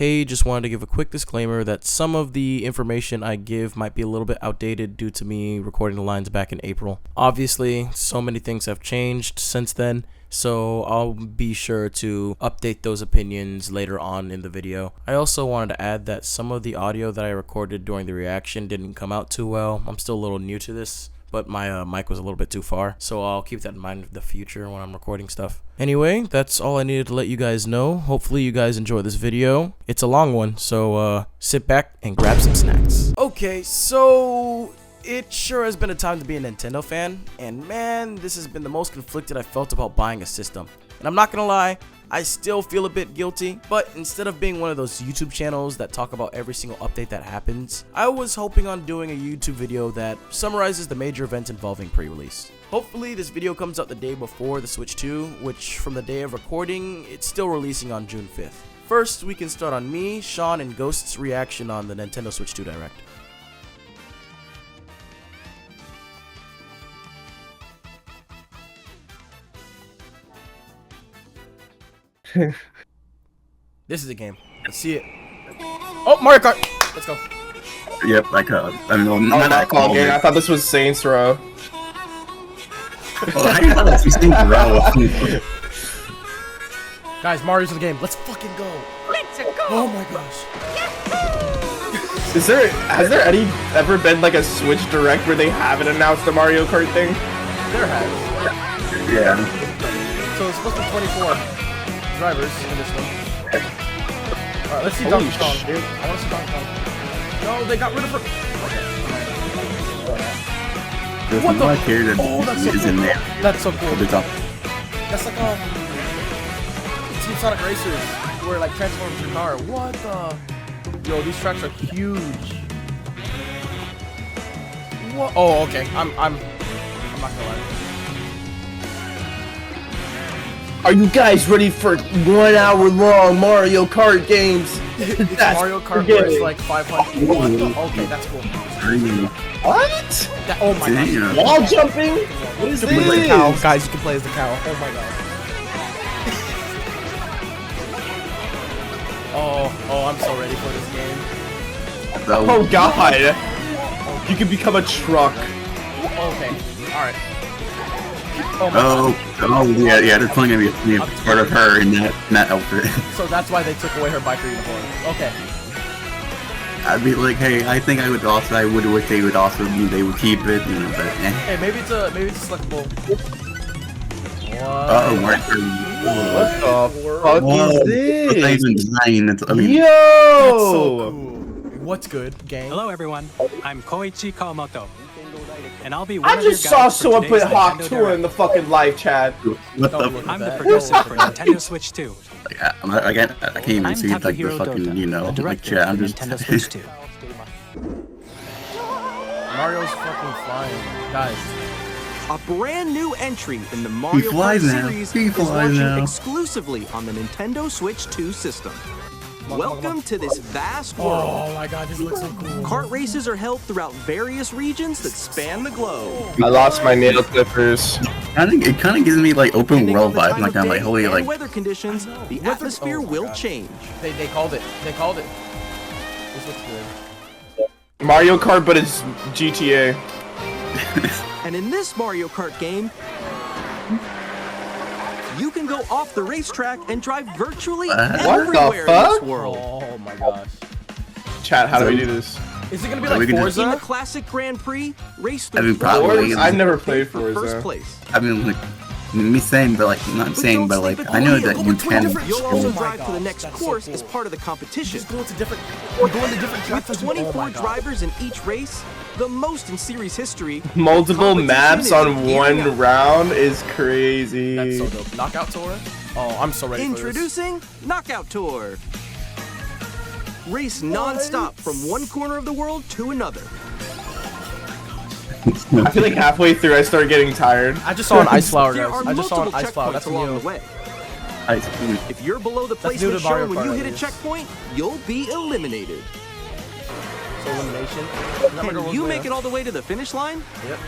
Hey, just wanted to give a quick disclaimer that some of the information I give might be a little bit outdated due to me recording the lines back in April. Obviously, so many things have changed since then, so I'll be sure to update those opinions later on in the video. I also wanted to add that some of the audio that I recorded during the reaction didn't come out too well. I'm still a little new to this, but my mic was a little bit too far, so I'll keep that in mind in the future when I'm recording stuff. Anyway, that's all I needed to let you guys know. Hopefully you guys enjoy this video. It's a long one, so sit back and grab some snacks. Okay, so it sure has been a time to be a Nintendo fan, and man, this has been the most conflicted I felt about buying a system. And I'm not gonna lie, I still feel a bit guilty, but instead of being one of those YouTube channels that talk about every single update that happens, I was hoping on doing a YouTube video that summarizes the major events involving pre-release. Hopefully this video comes out the day before the Switch 2, which from the day of recording, it's still releasing on June 5th. First, we can start on me, Sean, and Ghost's reaction on the Nintendo Switch 2 Direct. This is a game. Let's see it. Oh, Mario Kart! Let's go. Yep, I mean, not that call game. I thought this was Saints Row. Oh, I thought this was Saints Row. Guys, Mario's in the game. Let's fucking go. Let's go. Oh my gosh. Has there ever been like a Switch Direct where they haven't announced the Mario Kart thing? There has. Yeah. So it's supposed to be 24 drivers in this one. Alright, let's see Donkey Kong, dude. I want to see Donkey Kong. No, they got rid of her. There's What the? one character Oh, that's so is cool. in there. That's so cool. It's That's like Team Sonic Racers, where it like transforms your car. What the? Yo, these tracks are huge. What? Oh, okay. I'm not gonna lie. Are you guys ready for 1 hour long Mario Kart games? It's Mario Kart where it's like 500. What the? Okay, that's cool. What? Oh my gosh. Wall jumping? What is You can play the this? cow. Guys, you can play as the cow. Oh my god. Oh, I'm so ready for this game. Oh god. You can become a truck. Okay, alright. Yeah, they're probably gonna be a part of her in that outfit. So that's why they took away her biker uniform. Okay. I'd be like, hey, I think I would wish they would keep it, you know, but eh. Hey, maybe it's a selectable. What the fuck is this? It's not even design. I mean, Yo! That's so cool. What's good, gang? Hello everyone, I'm Koichi Kawamoto, and I'll be one I of your just saw guides for someone put today's Hawk Nintendo Tour in the Direct. fucking live chat. what the? I'm the producer for Nintendo Switch 2. I can't even I'm see like the Takahiro fucking, Dota, you know, the like director chat. for I'm just. Nintendo Switch 2. Mario's fucking flying, guys. A brand new entry in the Mario Kart flies now. series He is flies launching now. exclusively on the Nintendo Switch 2 system. Welcome to this vast world. Oh my god, this looks so cool. Kart races are held throughout various regions that span the globe. I lost my nail clippers. It kind of gives me like open Depending world on the vibes. time Like of I'm like, day holy, and like weather conditions, the atmosphere will change. They called it. They called it. This looks good. Mario Kart, but it's GTA. And in this Mario Kart game, you can go off the racetrack and drive virtually everywhere in fuck? this world. Oh my gosh. Chat, how do we do this? Is it gonna be So we like can Forza? In the classic Grand Prix, race I mean, through probably. I've never played for first Forza. place. I mean, like me saying, but like not saying, but like I know that Nintendo. You'll also Oh my drive to the gosh, next that's so course cool. as part of the competition. Just go into different. We're going to different With tracks. 24 drivers in each race, the most in series history. Multiple competition maps is on gearing one up. round is crazy. That's so dope. Knockout Tour? Oh, I'm so ready for this. Introducing Knockout Tour. Race non-stop from one corner of the world to another. I feel like halfway through I start getting tired. I just saw an ice flower, There guys. are I just saw an multiple ice flower. checkpoints That's along new. the way. I If you're below the That's new placement to Mario shown when you Kart, hit a at least. checkpoint, you'll be eliminated. So elimination. Can you make it all the way to the finish line? Yep.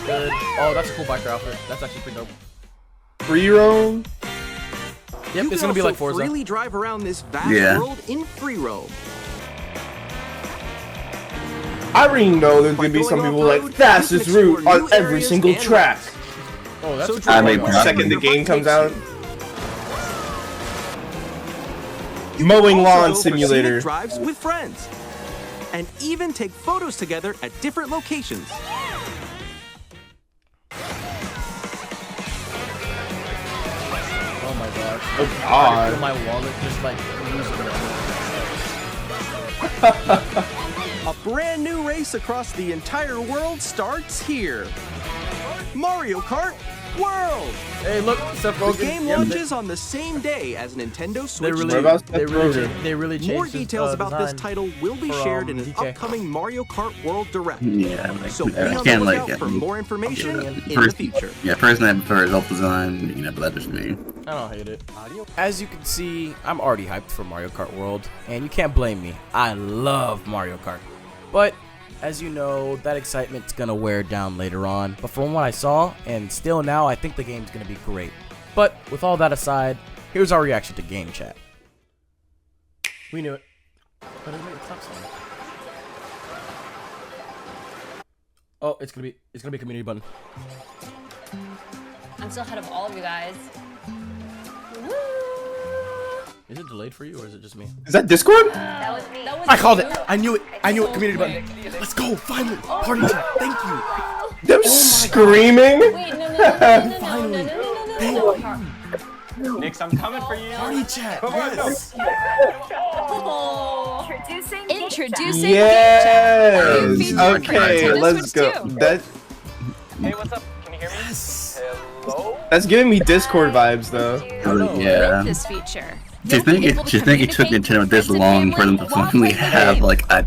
Good. Oh, that's a cool biker outfit. That's actually pretty dope. Free roam? Yep, You it's can gonna be also like Forza. freely drive around this vast Yeah. world in free roam. I already know there's By gonna be going some people off-road, like fastest you can route explore on new every areas single and track. routes. Oh, that's So a try I mean, wherever yeah. Second the your game heart comes takes out. you. You Mowing can also lawn go for simulator. scenic drives with friends, and even take photos together at different locations. Oh my god. Oh Feel god. my wallet just like losing it. A brand new race across the entire world starts here. Mario Kart World! Hey, look, Seth The Rogen. game Yeah, launches on the same day as Nintendo They Switch really, 2. about they Seth really, Rogen? they really changed More his, details about this design. title will be for, shared in an DK. upcoming Mario Kart World Direct. Yeah, like, So be I on the can't like lookout it. for more information in the First- future. Yeah, personally I prefer adult design, but that's just me. I don't hate it. As you can see, I'm already hyped for Mario Kart World, and you can't blame me. I love Mario Kart. But, as you know, that excitement's gonna wear down later on. But from what I saw, and still now, I think the game's gonna be great. But, with all that aside, here's our reaction to Game Chat. We knew it. But stop saying it. Oh, it's gonna be a community button. I'm still ahead of all of you guys. Woo! Is it delayed for you, or is it just me? Is that Discord? That was me. I called it! I knew it! I knew it! Community button! Let's go! Finally! Party chat! Thank you! Them screaming? Wait, no. Finally! Nix, I'm coming for you. Party chat! Yes! Oh. Introducing Yes. Featured Okay, Nintendo let's Switch go. 2. Hey, what's up? Can you hear me? Yes! Hello? That's giving me Discord vibes though. Yeah. With this feature. Do you think it took Nintendo this long for them to finally have like a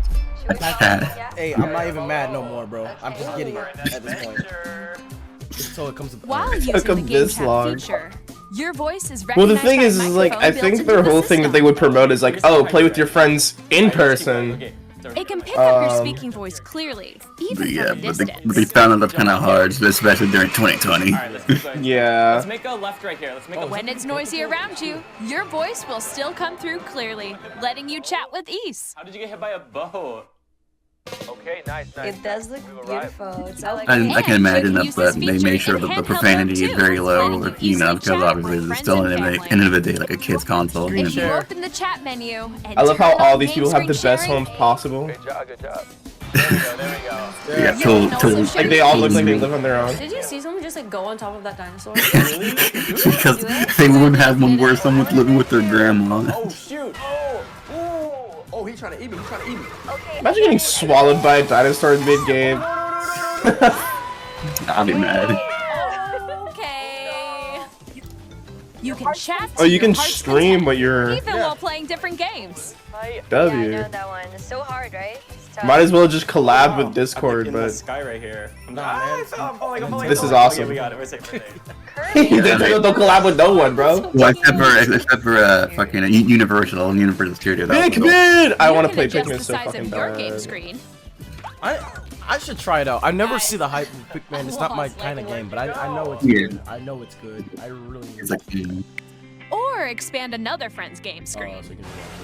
chat? Hey, I'm not even mad no more, bro. I'm just getting it at this point. So it comes with the While alright. using the Took 'em Game this Chat long. feature, your voice is Well, the recognized thing by a is like, microphone I built think into their the whole thing that they system. would promote is like, oh, play with your friends in person. Okay. It can pick up your Um, speaking voice clearly, even But yeah, from a but they distance. found it up kind of hard, especially during 2020. Alright, let's keep going. Yeah. Let's make a left right here. Let's make a left. When it's noisy around you, your voice will still come through clearly, letting you chat with ease. How did you get hit by a boat? Okay, nice. It does look beautiful. It's all like I can imagine And that, you can but use they this made feature sure in that the handheld profanity mode is very too, low, letting you you know, easily because chat obviously with it's friends still and in the family. end of the day like a kid's console. If you share. open the chat menu and I love how turn all on these game people have the screen best sharing, homes possible. Good job. There we go. Yeah, you can also till share Like they all look like they live on their own. Did you see someone just like go on top of that dinosaur? because they wouldn't have one where someone's living with their grandma. Oh shoot! Oh, he's trying to eat me. He's trying to eat me. Imagine getting swallowed by a dinosaur mid-game. I'll be mad. Okay. You can chat. Oh, you to can your heart's stream content, what you're even while playing different games. W. Yeah, I know that one. It's so hard, right? It's tough. Might as well just collab Wow. with Discord, I'm in the but sky right here. Nah, man. I'm falling. This is awesome. Okay, we got it. We're safe. don't collab with no one, bro. Well, except for fucking Universal Studio. that was Pikmin! I You want to can play adjust Pikmin the so size fucking of your game bad. screen. I should try it out. I never see the hype with Pikmin. It's not my kind of game, but I know it's Yeah. good. I know it's good. I really. It's like, Or expand another friend's game Oh, screen. so you can do that.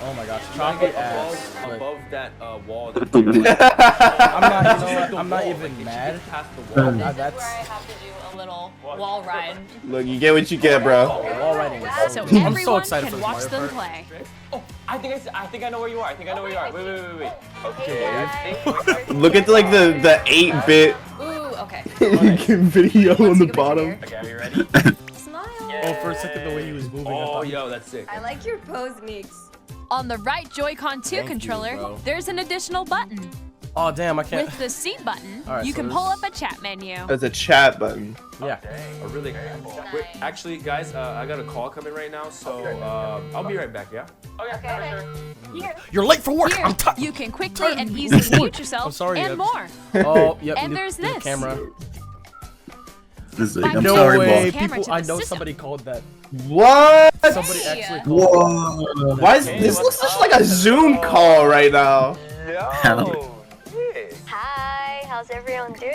Oh my gosh, chocolate ass. But Above that wall. I'm not. You know what? I'm not even mad. Past the wall. That's have to do a little wall ride. Look, you get what you get, bro. wall riding. Is So so good. I'm everyone so excited can for this watch Mario them Kart. play. Oh, I think I know where you are. Wait. Okay. Look at like the 8-bit Ooh, okay. video on the bottom. Okay, are you ready? Smile. Oh, for a second, the way he was moving. I Oh, thought he- yo, that's sick. I like your pose, Meeks. On the right Joy-Con 2 Thank you, controller, bro. there's an additional button. Oh damn, I can't. With the C button, Alright, you so can this pull is- up a chat menu. There's a chat button. Yeah. Oh, really? Wait, actually, guys, I got a call coming right now, so I'll be right back. Yeah. Okay. Here. You're late for work. Here, I'm tired. you can quickly and easily mute yourself I'm sorry, and more. Oh, yep. And there's the this. camera. this is like, Find I'm No sorry, way. Camera People, to I the know system. somebody called that. What? Somebody actually called. Whoa. Why is this looks just like a Zoom call right now? Hi, how's everyone doing?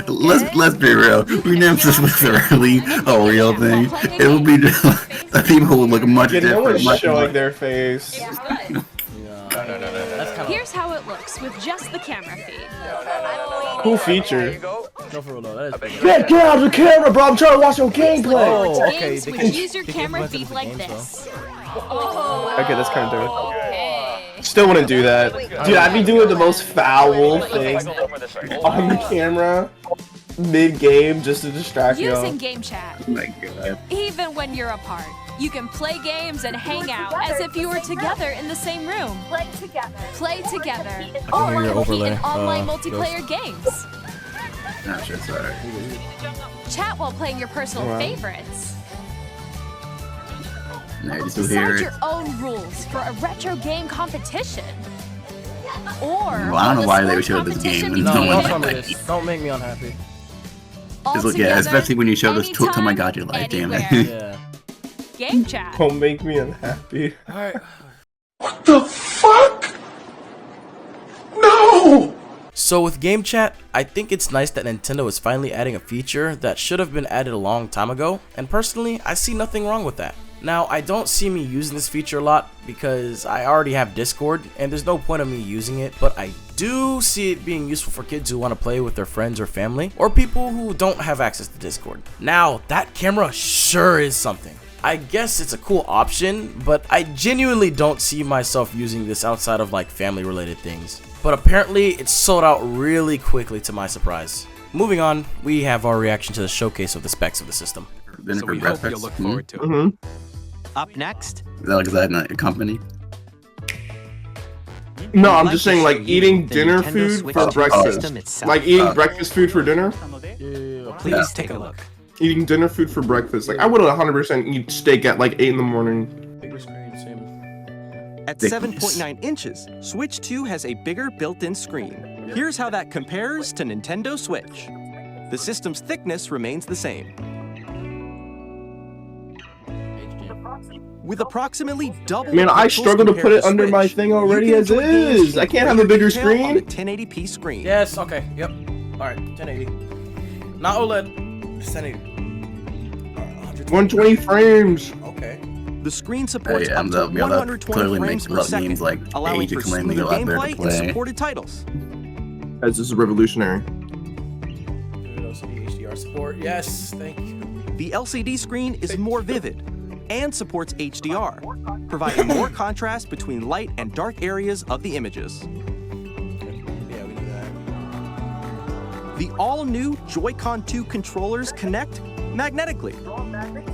Let's be real. We never this was really a real thing. It would be just The people would look much Yeah, no different. one's Much showing more. their face. That's kind of Here's how it looks with just the camera feed. Cool feature. no for real though. That is pretty Get out of the camera, bro. I'm trying to watch your gameplay. Oh, Games okay. They which can- use your they can camera implement it feed into like games, this. Oh, Okay, that's kind of dope. okay. Still wouldn't do that. Dude, I'd be doing the most foul thing on the camera mid-game just to distract you. Using game chat. Oh my god. Even when you're apart, you can play games and hang out as if you were together in the same room. Play together. Play together. I can hear Or your compete overlay. in online Ghost. multiplayer games. Not sure, sorry. Chat while playing your personal Wow. favorites. No, you still hear Decide it. your own rules for a retro game competition. Or Well, I don't know why they would sport show this game competition when No, no between don't one- show me this. Don't make me unhappy. Just look, yeah, Altogether, especially when you show this to my anytime, god, your life, damn it. anywhere. Yeah. Game chat. Don't make me unhappy. All right. So with game chat, I think it's nice that Nintendo is finally adding a feature that should have been added a long time ago, and personally, I see nothing wrong with that. Now, I don't see me using this feature a lot because I already have Discord, and there's no point of me using it, but I do see it being useful for kids who want to play with their friends or family, or people who don't have access to Discord. Now, that camera sure is something. I guess it's a cool option, but I genuinely don't see myself using this outside of like family related things. But apparently it's sold out really quickly to my surprise. Moving on, we have our reaction to the showcase of the specs of the system. Then So for we hope breakfast. you'll look forward to it. Mm-hmm. Up next, Is that like that not a company? No, I'm I'd just like saying to like show you eating the dinner Nintendo food Switch for system breakfast. itself. Like eating Oh. breakfast food for dinner. Please take a look. Eating dinner food for breakfast. Like I would 100% eat steak at like 8 in the morning. Bigger screen, same. At Thickness. 7.9 inches, Switch 2 has a bigger built-in screen. Here's how that compares to Nintendo Switch. The system's thickness remains the same. With approximately double Man, the I pixels struggle to compared put it under my Switch, thing you already can as enjoy games is. I in can't have a greater bigger detail on the screen. 1080p screen. Yes, okay, yep. Alright, 1080. Not OLED, just 1080. 120 frames. Okay. The screen supports yeah, up to that 120 clearly frames makes per a lot of second, games like allowing Age for of Calamity smoother a lot better to gameplay and play. supported titles. As this is revolutionary. LCD HDR support, yes, thank you. The LCD screen is more vivid and supports HDR, providing more contrast between light and dark areas of the images. Yeah, we do that. The all-new Joy-Con 2 controllers connect magnetically.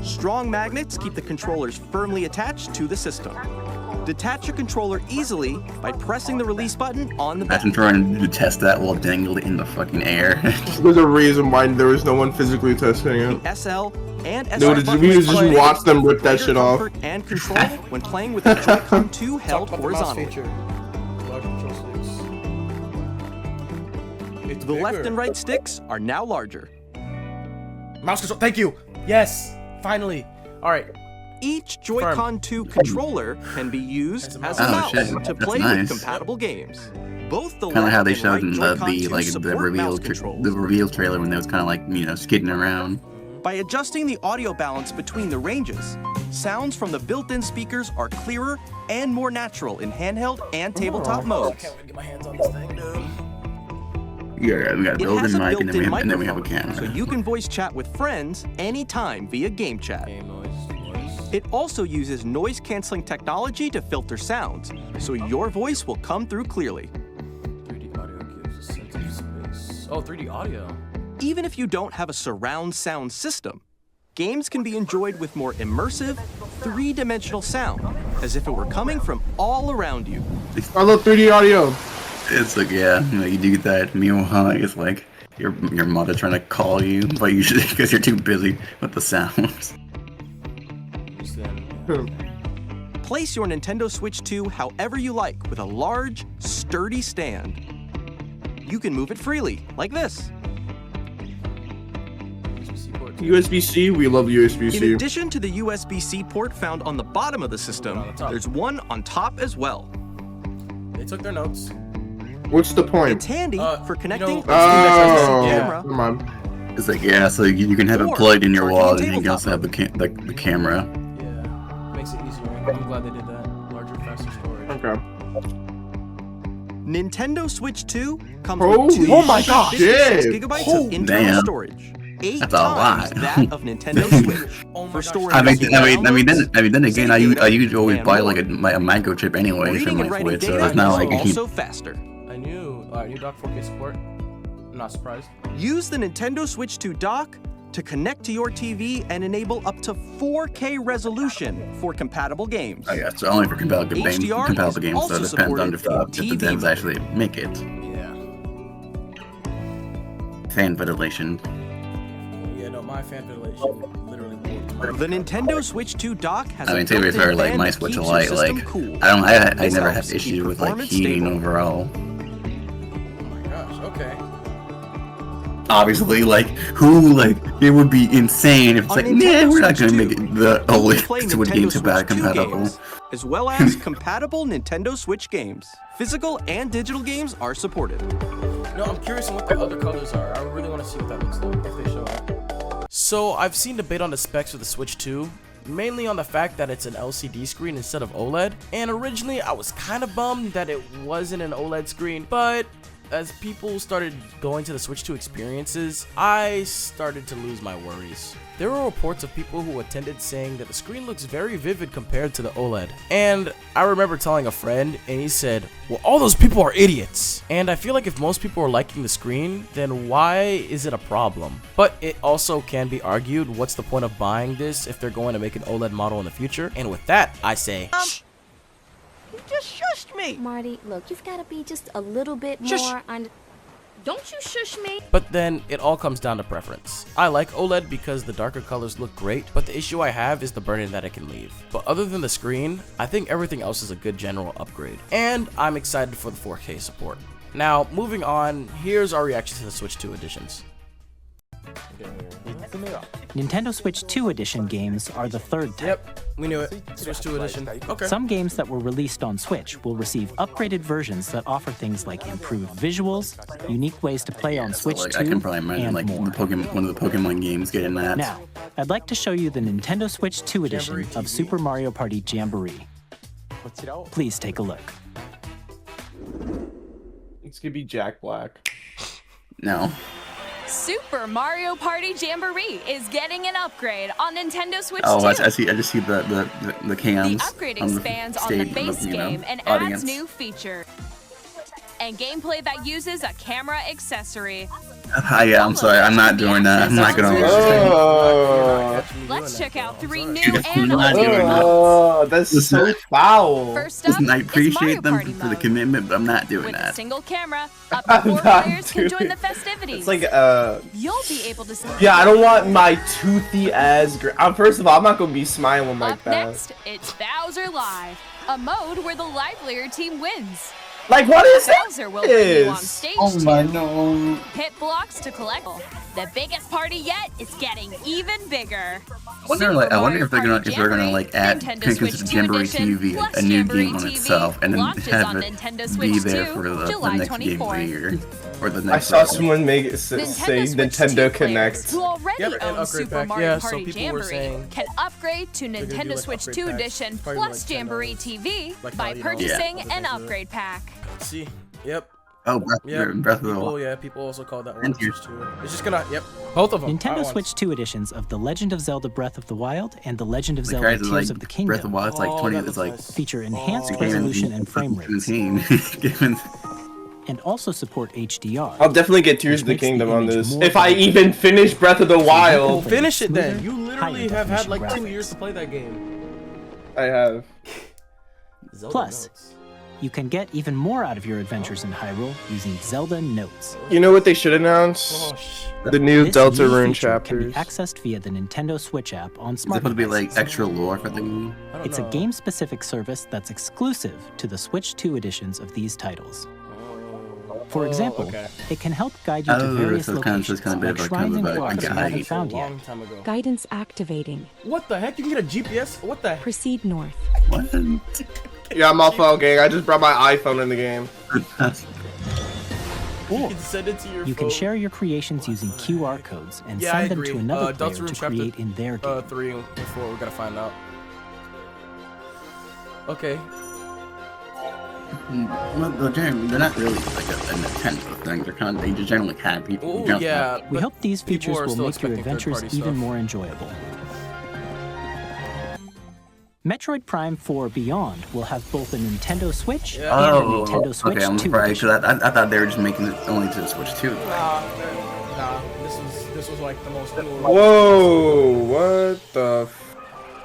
Strong magnets keep the controllers firmly attached to the system. Detach your controller easily by pressing the release button on the back. Imagine trying to test that while dangled in the fucking air. There's a reason why there was no one physically testing it. The SL and SR They would buttons we would just provide watch them rip that greater shit off. comfort and control when playing with the Joy-Con 2 held horizontally. The left and right sticks are now larger. Mouse control, thank you. Yes, finally. All right. Each Joy-Con 2 controller can be used as a Oh, mouse shit. to That's play nice. with compatible games. Both the Kind of left how they and showed right in Joy-Con the 2 like the support reveal mouse controls. the reveal trailer when they was kind of like, you know, skidding around. By adjusting the audio balance between the ranges, sounds from the built-in speakers are clearer and more natural in handheld and tabletop modes. Can't wait to get my hands on this thing, dude. Yeah, we got a It built-in has a mic and built-in then we have a microphone, so camera. you can voice chat with friends anytime via game chat. Game noise. It also uses noise-canceling technology to filter sounds, so your voice will come through clearly. 3D audio gives a sense of space. Oh, 3D audio. Even if you don't have a surround sound system, games can be enjoyed with more immersive, three-dimensional sound, as if it were coming from all around you. I love 3D audio. It's like, yeah, you do get that. Meanwhile, it's like your mother trying to call you, but usually because you're too busy with the sounds. Place your Nintendo Switch 2 however you like with a large, sturdy stand. You can move it freely, like this. USB-C, we love In USB-C. addition to the USB-C port found on the bottom of the system, On the top. there's one on top as well. They took their notes. What's the point? It's handy for you connecting know- to the Oh, Yeah. never mind. It's like, yeah, so you can have it Or plugged in your charging wall, a and you can tabletop also have the camera. Yeah. I'm glad they did that. Larger, faster storage. Okay. Nintendo Switch 2 comes Oh, with 2 oh my gosh, 56 yeah. gigabytes Oh, of internal damn. storage. 8 That's a times lot. that of Nintendo Switch. Oh my For gosh. storage I of mean, downloads, then again, I usually always and buy more. like a microchip anyway for Reading my and writing Switch, so data it's not is like I keep. also faster. I knew. Alright, new dock 4K support. I'm not surprised. Use the Nintendo Switch 2 dock to connect to your TV and enable up to 4K resolution for compatible games. I guess so only for compatible games, HDR so is it also depends on supported if in the TV devs actually make it. Yeah. Fan ventilation. Yeah, no, my fan ventilation literally warped The Nintendo Switch 2 dock has I mean, a to be fair, built-in like fan my that Switch keeps Lite, your system like cool. I This never helps have keep issues with like performance heating stable. overall. Oh my gosh, okay. Obviously, like it would be insane if it's On like, Nintendo nah, we're not Switch gonna 2, make it the you only can play Switch Nintendo games Switch 2 compatible. games, as well as compatible Nintendo Switch games. Physical and digital games are supported. No, I'm curious on what the other colors are. I really want to see what that looks like if they show it. So I've seen debate on the specs of the Switch 2, mainly on the fact that it's an LCD screen instead of OLED. And originally I was kind of bummed that it wasn't an OLED screen, but as people started going to the Switch 2 experiences, I started to lose my worries. There were reports of people who attended saying that the screen looks very vivid compared to the OLED. And I remember telling a friend, and he said, well, all those people are idiots. And I feel like if most people are liking the screen, then why is it a problem? But it also can be argued, what's the point of buying this if they're going to make an OLED model in the future? And with that, I say, You just shushed me! Marty, look, you've got to be just a little bit Shush. more on. Don't you shush me. But then it all comes down to preference. I like OLED because the darker colors look great, but the issue I have is the burden that it can leave. But other than the screen, I think everything else is a good general upgrade. And I'm excited for the 4K support. Now, moving on, here's our reaction to the Switch 2 editions. Nintendo Switch 2 edition games are the third type. Yep, we knew it. Switch 2 edition. Okay. Some games that were released on Switch will receive upgraded versions that offer things like improved visuals, unique ways to play on Switch So, like, 2, I can probably imagine and like more. one of the Pokemon games getting that. Now, I'd like to show you the Nintendo Switch 2 edition of Super Mario Party Jamboree. Please take a look. It's gonna be Jack Black. No. Super Mario Party Jamboree is getting an upgrade on Nintendo Switch 2. Oh, I just see the cams. The upgrade on the expands on the stage, base you know, game and audience. adds new features. And gameplay that uses a camera accessory. Yeah, I'm sorry, I'm not doing that. I'm not gonna. Oh, Let's check out 3 new I'm and not doing that. oh, that's so foul. First up Listen, I is appreciate Mario them Party for the mode. commitment, but I'm not doing With a that. single camera, up to 4 not players can join doing the festivities. It's like You'll be able to see. yeah, I don't want my toothy ass. First of all, I'm not gonna be smiling like Up that. next, it's Bowser Live, a mode where the livelier team wins. Like, what is Bowser will bring you on this? stage Oh my too. no. Hit blocks to collect. The biggest party yet is getting even bigger. I wonder if they're gonna like add Kenshi Jamboree TV, a new game on itself, and then have it be there for the next game of the year or the I next. saw someone make it say Nintendo Connect. Who already Yep, and own upgrade Super pack. Mario Yeah, so Party people were Jamboree saying can upgrade to gonna do, Nintendo like, Switch upgrade 2 packs, Edition probably plus like Jamboree $10, TV like by how, you know, purchasing other an things do it. upgrade pack. See, yep. Oh, Yeah, Breath of the people, Wild. yeah, people also call that one And you. Switch 2. It's just gonna, yep, both of them. Nintendo Switch 2 editions of The Legend of Zelda Breath of the Wild and The Legend of The Zelda guys Tears are like of the Breath of the Kingdom Wild. It's like Oh, 20. that It's looks like nice. feature enhanced Oh. resolution and frame rates, 17. and also support HDR. I'll definitely get Tears of the Which makes the Kingdom on image this. more If I vibrant. even finish Breath of the Well, Wild, finish it then. Smoother, You literally higher have had like definition 2 years graphics. to play that game. I have. Zelda Plus, notes. you can get even more out of your adventures in Hyrule using Zelda Notes. You know what they should announce? Oh, The new This Delta new Rune feature can be chapters. accessed via the Nintendo Switch app on Is it smart supposed to be like devices. extra lore for the game? I don't It's a know. game-specific service that's exclusive to the Switch 2 editions of these titles. For example, okay. it can help guide you to Oh, various so it's kind of locations, just kind of a like bit of shrines and a quarters you guide. haven't found A yet. long time ago. Guidance activating. What the heck? You can get a GPS? What the heck? Proceed north. What? Yeah, I'm off phone, gang. I just brought my iPhone in the game. You can send it to your You can phone. share your creations using QR codes and Yeah, I send them agree. to another Delta player Rune to chapter, create in their game. 3 and 4, we gotta find out. Okay. Well, they're not really like a Nintendo thing. They just generally have people. Oh yeah. We hope these features will make your expecting adventures third-party even stuff. more enjoyable. Metroid Prime 4 Beyond will have both a Nintendo Switch and a Nintendo Switch okay, I'm 2 surprised edition. because I thought they were just making it only to the Switch 2. Nah. This was like the most cool. Whoa! What the?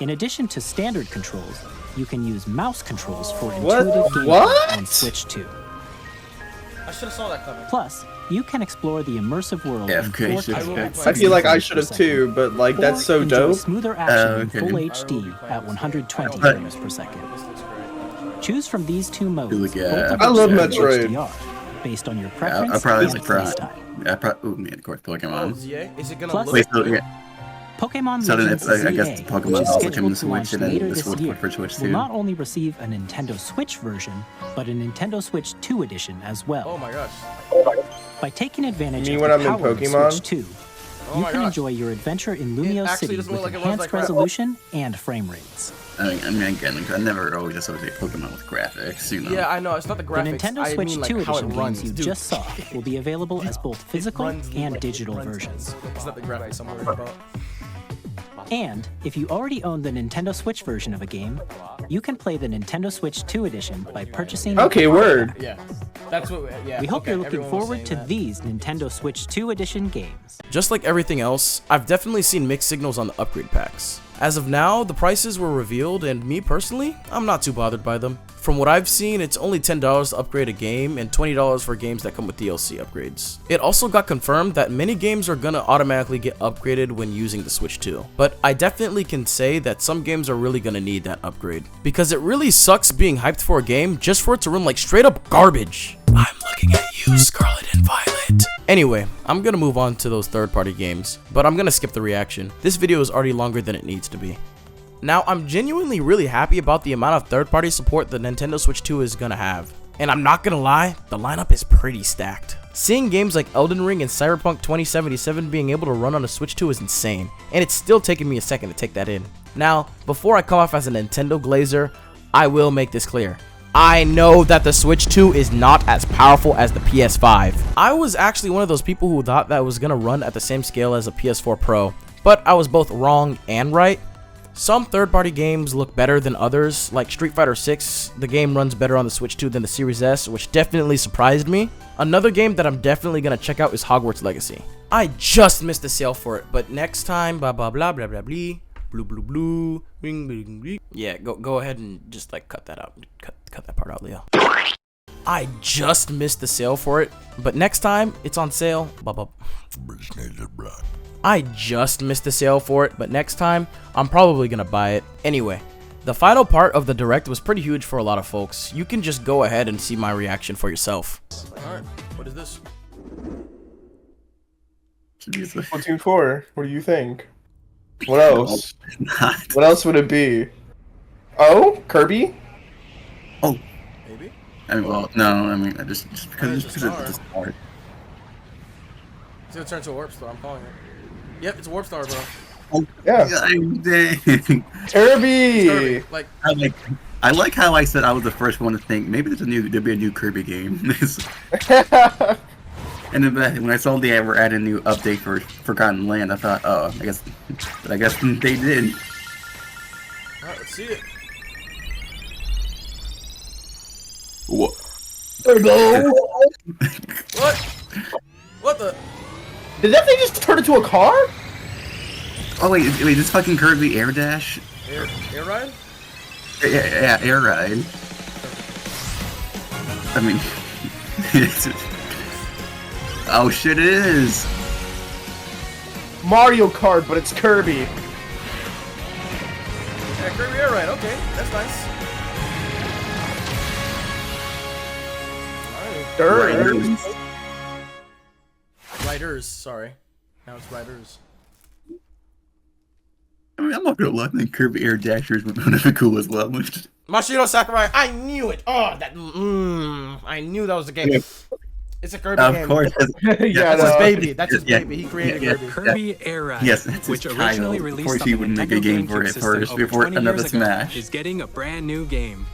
In addition to standard controls, you can use mouse controls for What? intuitive gameplay What? on Switch 2. I should have saw that coming. Plus, you can explore the immersive world Yeah, in okay, 4K. I feel like I should have too, but like Or that's so enjoy dope. smoother action okay. in full HD at 120 But- frames per second. Choose from these two modes. Look both at- of I which love support Metroid. HDR, based on your Yeah, preference I probably and like Prime. playstyle. Yeah, of course, Oh, Pokemon. yeah. Is it gonna Plus- look Wait, so good? yeah, Pokemon so then Legends it's I guess ZA, the which Pokemon is also scheduled came in the to Switch launch and then later the this Switch year, for Switch will 2. not only receive a Nintendo Switch version, but a Nintendo Switch 2 edition as well. Oh my gosh. By taking advantage You of mean the when I'm in power of Pokemon? Switch 2, Oh you my can gosh. enjoy your adventure in Lumio actually City doesn't with look like it runs enhanced like crap. resolution and frame rates. I mean, again, like, I never always associate Pokemon with graphics, you know. Yeah, I know. It's not the The graphics. Nintendo I Switch mean, 2 like, how it edition runs. games you Dude, just saw will be available as both physical runs and like- digital runs- versions. It's not the graphics I'm worried about. And if you already own the Nintendo Switch version of a game, you can play the Nintendo Switch 2 edition by purchasing. Okay, word. Yeah. That's what. Yeah. We hope okay, you're looking everyone was forward to saying that. these Nintendo Switch 2 edition games. Just like everything else, I've definitely seen mixed signals on the upgrade packs. As of now, the prices were revealed, and me personally, I'm not too bothered by them. From what I've seen, it's only $10 to upgrade a game and $20 for games that come with DLC upgrades. It also got confirmed that many games are gonna automatically get upgraded when using the Switch 2. But I definitely can say that some games are really gonna need that upgrade, because it really sucks being hyped for a game just for it to run like straight up garbage. I'm looking at you, Scarlet and Violet. Anyway, I'm gonna move on to those third-party games, but I'm gonna skip the reaction. This video is already longer than it needs to be. Now, I'm genuinely really happy about the amount of third-party support the Nintendo Switch 2 is gonna have. And I'm not gonna lie, the lineup is pretty stacked. Seeing games like Elden Ring and Cyberpunk 2077 being able to run on a Switch 2 is insane, and it's still taking me a second to take that in. Now, before I come off as a Nintendo glazer, I will make this clear. I know that the Switch 2 is not as powerful as the PS5. I was actually one of those people who thought that it was gonna run at the same scale as a PS4 Pro, but I was both wrong and right. Some third-party games look better than others, like Street Fighter 6, the game runs better on the Switch 2 than the Series S, which definitely surprised me. Another game that I'm definitely gonna check out is Hogwarts Legacy. I just missed the sale for it, but next time, blah blah blah blah blah blah, blue blue blue, ring ring ring. Yeah, go ahead and just like cut that out, cut that part out, Leo. I just missed the sale for it, but next time it's on sale, blah blah. I just missed the sale for it, but next time, I'm probably gonna buy it. Anyway, the final part of the Direct was pretty huge for a lot of folks. You can just go ahead and see my reaction for yourself. Alright, what is this? Splatoon 4. What do you think? What else? What else would it be? Oh, Kirby? Oh, Maybe? I mean, well, no, I mean, just because it's the start. It's gonna turn to a Warp Star, I'm calling it. Yep, it's a Warp Star, bro. Oh, Yeah. Dang. Kirby! Like, I like how I said I was the first one to think maybe there'll be a new Kirby game. And then when I saw they were adding a new update for Forgotten Land, I thought, oh, I guess they did. alright, let's see it. What? There we go! What? What the? Did that thing just turn into a car? Oh wait, this fucking Kirby Air Dash? Air ride? Yeah, Air Ride. I mean, oh shit, it is. Mario Kart, but it's Kirby. Yeah, Kirby Air Ride, okay, that's nice. Alright. Riders, sorry. Now it's Riders. I mean, I'm not gonna lie, I think Kirby Air Dashers would be cool as well. Mashiro Sakurai, I knew it! Oh, I knew that was the game. It's a Kirby Of game. course. Yeah, That's his no. baby. That's his baby. He created Kirby. Kirby Air Ride, Yes, that's his which child. originally Of released course on he the would make Nintendo a game GameCube for it system first over before 20 another years ago, Smash. is getting a brand new game.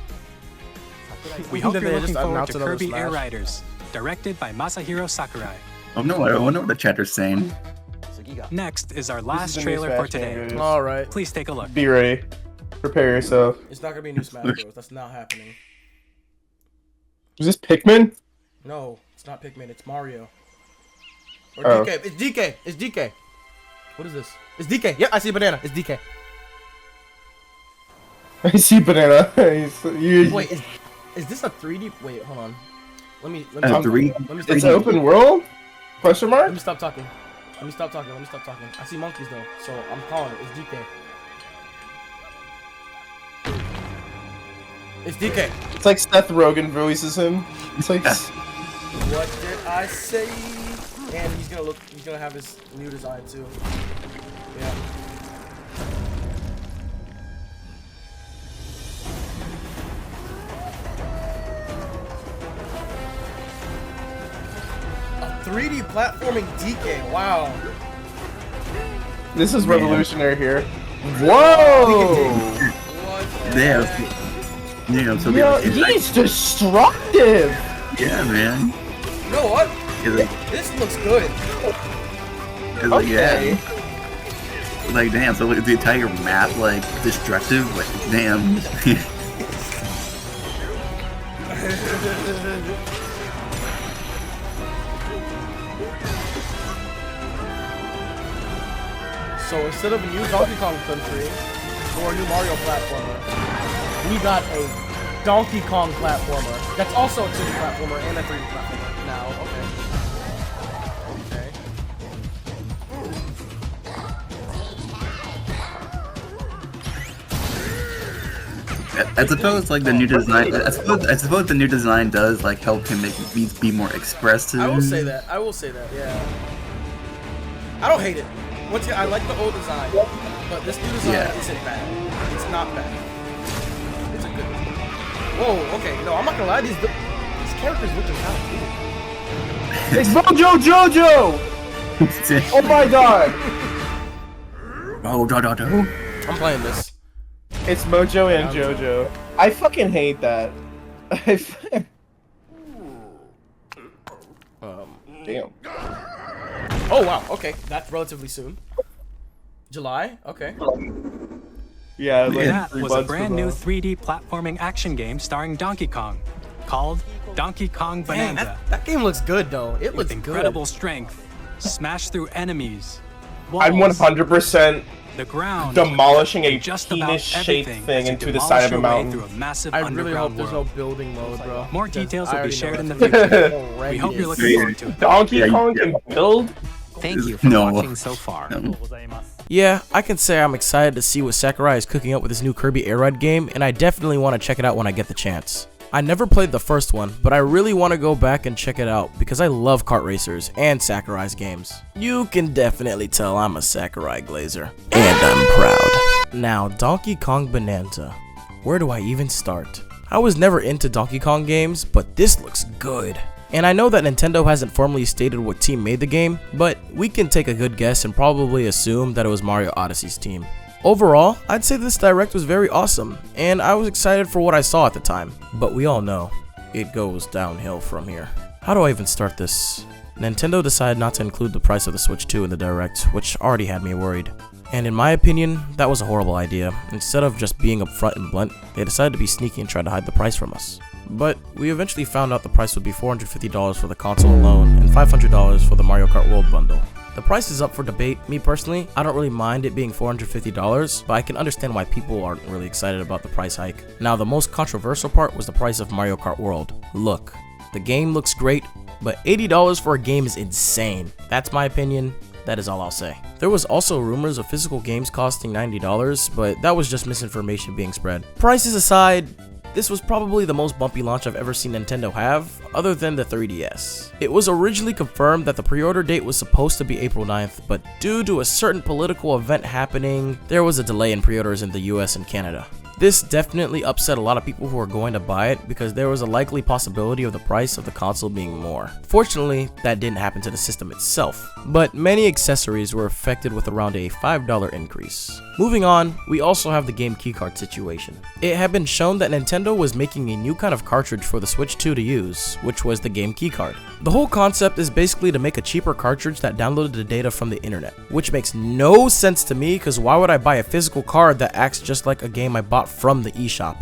We Think hope that you're they looking just forward announced to another Kirby Air Smash? Riders, directed by Masahiro Sakurai. Oh no, I wonder what the chatter's saying. Next is our This last is the new trailer for Smash today. game, dude. All right. Please take a look. Be ready. Prepare yourself. It's not gonna be a new Smash Bros. That's not happening. Is this Pikmin? No, it's not Pikmin. It's Mario. Or Oh. DK. It's DK. It's DK. What is this? It's DK. Yep, I see banana. It's DK. I see banana. Wait, is this a 3D? Wait, hold on. Let me It's It's open world? Question mark? Let me stop talking. Let me stop talking. I see monkeys though, so I'm calling it. It's DK. It's DK. It's like Seth Rogen voices him. It's like What did I say? And he's gonna have his new design too. Yeah. A 3D platforming DK. Wow. this is revolutionary here. Whoa! Yeah, so Yo, it's like, he's destructive. yeah, man. You know what? It's like, This looks good. it's like Okay. yeah. Like damn, so the entire map like destructive, like damn. So instead of a new Donkey Kong Country or a new Mario platformer, we got a Donkey Kong platformer that's also a 2D platformer and a 3D platformer now. Okay. I suppose like the new design. I suppose the new design does like help him make beats be more expressive. I will say that. Yeah. I don't hate it. Once again, I like the old design, but this new design isn't bad. It's not bad. It's a good design. Whoa. Okay. No, I'm not gonna lie. These characters look kind of cool. It's Mojo Jojo! Oh my god! Oh, do. I'm playing this. It's Mojo and Jojo. I fucking hate that. Damn. Oh wow. Okay, that's relatively soon. July. Okay. Yeah, like That 3 was a months brand from new now. 3D platforming action game starring Donkey Kong, called Donkey Kong Dang, Bonanza. that game looks good though. It With looks incredible good. strength, smash through enemies, I'm walls, 100% the ground, demolishing a and just about penis-shaped everything thing as you into the demolish side of a your way mountain. through a massive I really hope underground there's no world. building mode, bro. More because details I will be already know shared in the that's future. horrendous. We hope you're looking forward to it. Donkey Yeah, Kong yeah. can build? Thank you for No. watching so far. Yeah, I can say I'm excited to see what Sakurai is cooking up with his new Kirby Air Ride game, and I definitely want to check it out when I get the chance. I never played the first one, but I really want to go back and check it out because I love kart racers and Sakurai's games. You can definitely tell I'm a Sakurai glazer, and I'm proud. Now, Donkey Kong Bonanza. Where do I even start? I was never into Donkey Kong games, but this looks good. And I know that Nintendo hasn't formally stated what team made the game, but we can take a good guess and probably assume that it was Mario Odyssey's team. Overall, I'd say this direct was very awesome, and I was excited for what I saw at the time, but we all know it goes downhill from here. How do I even start this? Nintendo decided not to include the price of the Switch 2 in the direct, which already had me worried. And in my opinion, that was a horrible idea. Instead of just being upfront and blunt, they decided to be sneaky and try to hide the price from us. But we eventually found out the price would be $450 for the console alone and $500 for the Mario Kart World bundle. The price is up for debate. Me personally, I don't really mind it being $450, but I can understand why people aren't really excited about the price hike. Now, the most controversial part was the price of Mario Kart World. Look, the game looks great, but $80 for a game is insane. That's my opinion. That is all I'll say. There was also rumors of physical games costing $90, but that was just misinformation being spread. Prices aside, this was probably the most bumpy launch I've ever seen Nintendo have, other than the 3DS. It was originally confirmed that the pre-order date was supposed to be April 9th, but due to a certain political event happening, there was a delay in pre-orders in the US and Canada. This definitely upset a lot of people who are going to buy it because there was a likely possibility of the price of the console being more. Fortunately, that didn't happen to the system itself, but many accessories were affected with around a $5 increase. Moving on, we also have the game keycard situation. It had been shown that Nintendo was making a new kind of cartridge for the Switch 2 to use, which was the game keycard. The whole concept is basically to make a cheaper cartridge that downloaded the data from the internet, which makes no sense to me because why would I buy a physical card that acts just like a game I bought from the eShop?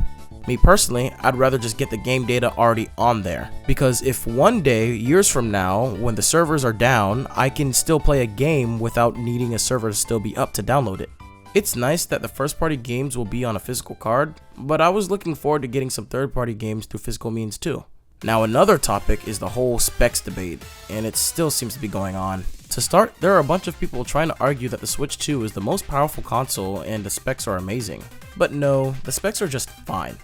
Me personally, I'd rather just get the game data already on there, because if one day, years from now, when the servers are down, I can still play a game without needing a server to still be up to download it. It's nice that the first party games will be on a physical card, but I was looking forward to getting some third party games through physical means too. Now another topic is the whole specs debate, and it still seems to be going on. To start, there are a bunch of people trying to argue that the Switch 2 is the most powerful console and the specs are amazing. But no, the specs are just fine.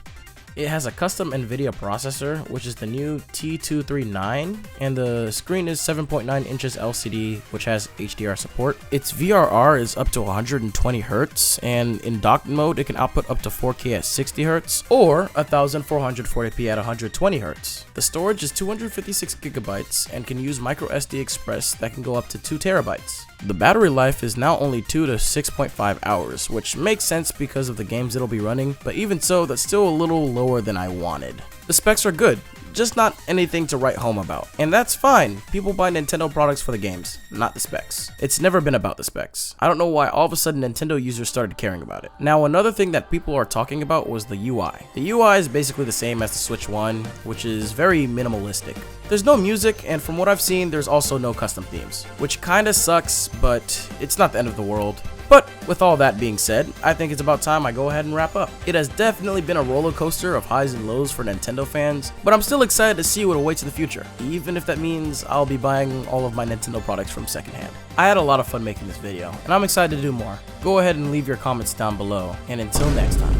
It has a custom NVIDIA processor, which is the new T239, and the screen is 7.9 inches LCD, which has HDR support. Its VRR is up to 120 Hz, and in docked mode, it can output up to 4K at 60 Hz, or 1440p at 120 Hz. The storage is 256 GB and can use microSD Express that can go up to 2 TB. The battery life is now only 2 to 6.5 hours, which makes sense because of the games it'll be running, but even so, that's still a little lower than I wanted. The specs are good, just not anything to write home about. And that's fine, people buy Nintendo products for the games, not the specs. It's never been about the specs. I don't know why all of a sudden Nintendo users started caring about it. Now another thing that people are talking about was the UI. The UI is basically the same as the Switch 1, which is very minimalistic. There's no music, and from what I've seen, there's also no custom themes, which kinda sucks, but it's not the end of the world. But with all that being said, I think it's about time I go ahead and wrap up. It has definitely been a roller coaster of highs and lows for Nintendo fans, but I'm still excited to see what awaits in the future, even if that means I'll be buying all of my Nintendo products from secondhand. I had a lot of fun making this video, and I'm excited to do more. Go ahead and leave your comments down below, and until next time.